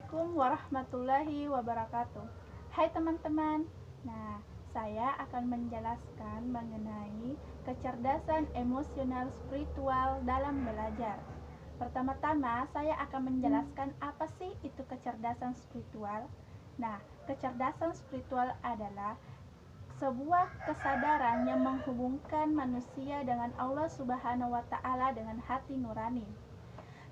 Assalamualaikum warahmatullahi wabarakatuh. Hai teman-teman. Nah, saya akan menjelaskan mengenai kecerdasan emosional spiritual dalam belajar. Pertama-tama, saya akan menjelaskan apa sih itu kecerdasan spiritual. Nah, kecerdasan spiritual adalah sebuah kesadaran yang menghubungkan manusia dengan Allah Subhanahu wa taala dengan hati nurani.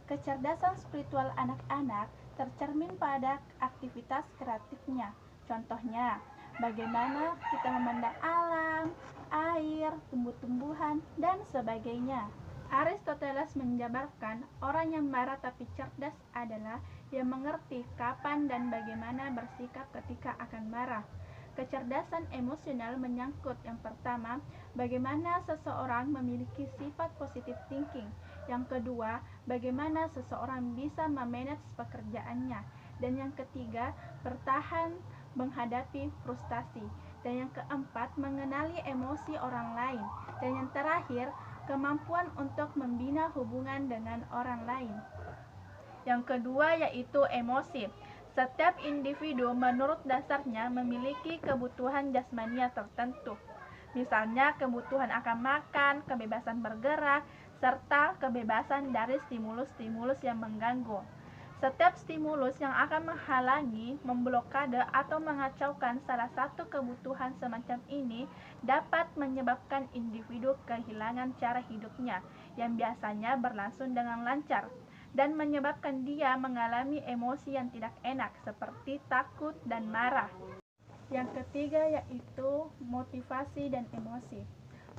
Kecerdasan spiritual anak-anak tercermin pada aktivitas kreatifnya. Contohnya, bagaimana kita memandang alam, air, tumbuh-tumbuhan, dan sebagainya. Aristoteles menjabarkan orang yang marah tapi cerdas adalah yang mengerti kapan dan bagaimana bersikap ketika akan marah. Kecerdasan emosional menyangkut yang pertama, bagaimana seseorang memiliki sifat positive thinking. Yang kedua, bagaimana seseorang bisa memanage pekerjaannya. Dan yang ketiga, bertahan menghadapi frustasi. Dan yang keempat, mengenali emosi orang lain. Dan yang terakhir, kemampuan untuk membina hubungan dengan orang lain. Yang kedua yaitu emosi. Setiap individu menurut dasarnya memiliki kebutuhan jasmania tertentu. Misalnya kebutuhan akan makan, kebebasan bergerak, serta kebebasan dari stimulus-stimulus yang mengganggu. Setiap stimulus yang akan menghalangi, memblokade, atau mengacaukan salah satu kebutuhan semacam ini dapat menyebabkan individu kehilangan cara hidupnya yang biasanya berlangsung dengan lancar dan menyebabkan dia mengalami emosi yang tidak enak seperti takut dan marah. Yang ketiga yaitu motivasi dan emosi.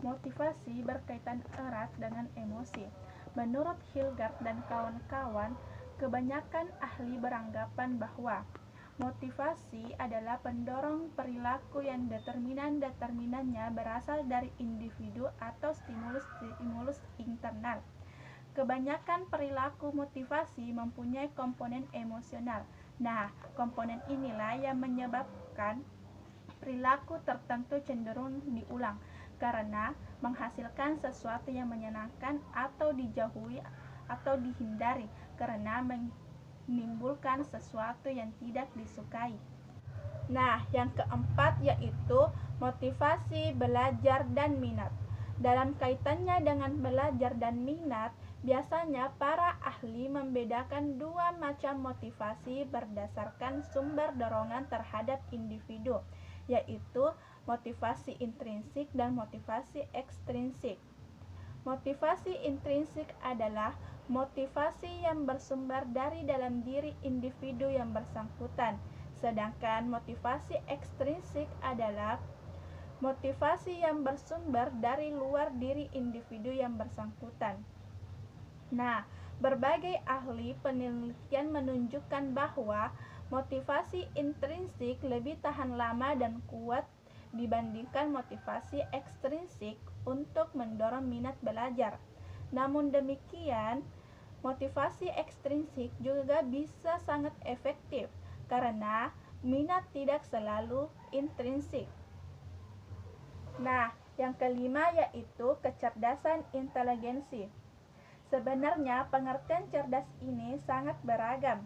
Motivasi berkaitan erat dengan emosi. Menurut Hilgard dan kawan-kawan, kebanyakan ahli beranggapan bahwa motivasi adalah pendorong perilaku yang determinannya berasal dari individu atau stimulus-stimulus internal. Kebanyakan perilaku motivasi mempunyai komponen emosional. Nah, komponen inilah yang menyebabkan perilaku tertentu cenderung diulang karena menghasilkan sesuatu yang menyenangkan atau dijauhi atau dihindari karena menimbulkan sesuatu yang tidak disukai. Nah, yang keempat yaitu motivasi belajar dan minat. Dalam kaitannya dengan belajar dan minat, biasanya para ahli membedakan dua macam motivasi berdasarkan sumber dorongan terhadap individu, yaitu motivasi intrinsik dan motivasi ekstrinsik. Motivasi intrinsik adalah motivasi yang bersumber dari dalam diri individu yang bersangkutan, sedangkan motivasi ekstrinsik adalah motivasi yang bersumber dari luar diri individu yang bersangkutan. Nah, berbagai ahli penelitian menunjukkan bahwa motivasi intrinsik lebih tahan lama dan kuat dibandingkan motivasi ekstrinsik untuk mendorong minat belajar. Namun demikian, motivasi ekstrinsik juga bisa sangat efektif karena minat tidak selalu intrinsik. Nah, yang kelima yaitu kecerdasan inteligensi. Sebenarnya pengertian cerdas ini sangat beragam,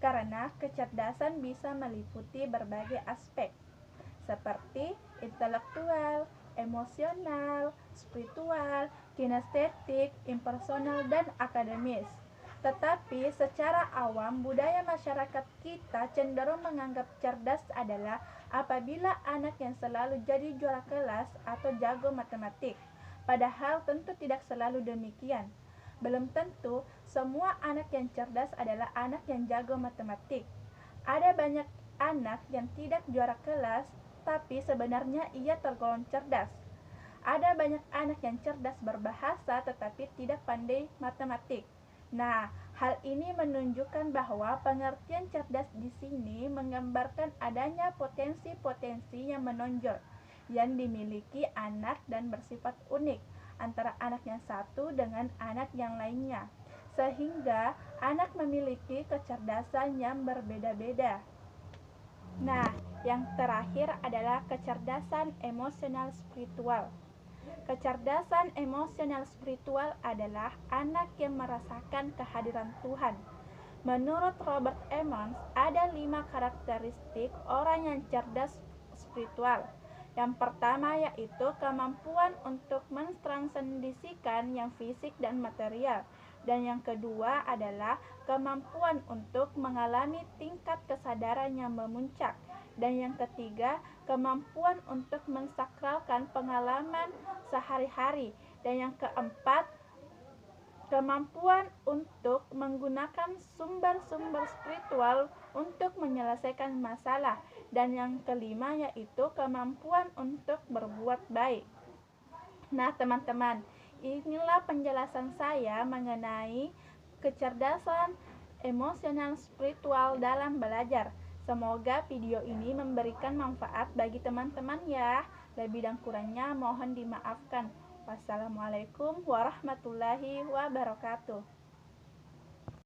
karena kecerdasan bisa meliputi berbagai aspek, seperti intelektual, emosional, spiritual, kinestetik, impersonal, dan akademis. Tetapi secara awam, budaya masyarakat kita cenderung menganggap cerdas adalah apabila anak yang selalu jadi juara kelas atau jago matematik. Padahal tentu tidak selalu demikian. Belum tentu semua anak yang cerdas adalah anak yang jago matematik. Ada banyak anak yang tidak juara kelas, tapi sebenarnya ia tergolong cerdas. Ada banyak anak yang cerdas berbahasa tetapi tidak pandai matematik. Nah, hal ini menunjukkan bahwa pengertian cerdas di sini menggambarkan adanya potensi-potensi yang menonjol yang dimiliki anak dan bersifat unik antara anak yang satu dengan anak yang lainnya, sehingga anak memiliki kecerdasan yang berbeda-beda. Nah, yang terakhir adalah kecerdasan emosional spiritual. Kecerdasan emosional spiritual adalah anak yang merasakan kehadiran Tuhan, Menurut Robert Emmons, ada 5 karakteristik orang yang cerdas spiritual. Yang pertama yaitu kemampuan untuk mentransendisikan yang fisik dan material. Dan yang kedua adalah kemampuan untuk mengalami tingkat kesadaran yang memuncak. Dan yang ketiga, kemampuan untuk mensakralkan pengalaman sehari-hari. Dan yang keempat, kemampuan untuk menggunakan sumber-sumber spiritual untuk menyelesaikan masalah. Dan yang kelima yaitu kemampuan untuk berbuat baik. Nah, teman-teman, inilah penjelasan saya mengenai kecerdasan emosional spiritual dalam belajar. Semoga video ini memberikan manfaat bagi teman-teman ya. Lebih dan kurangnya mohon dimaafkan. Wassalamualaikum warahmatullahi wabarakatuh.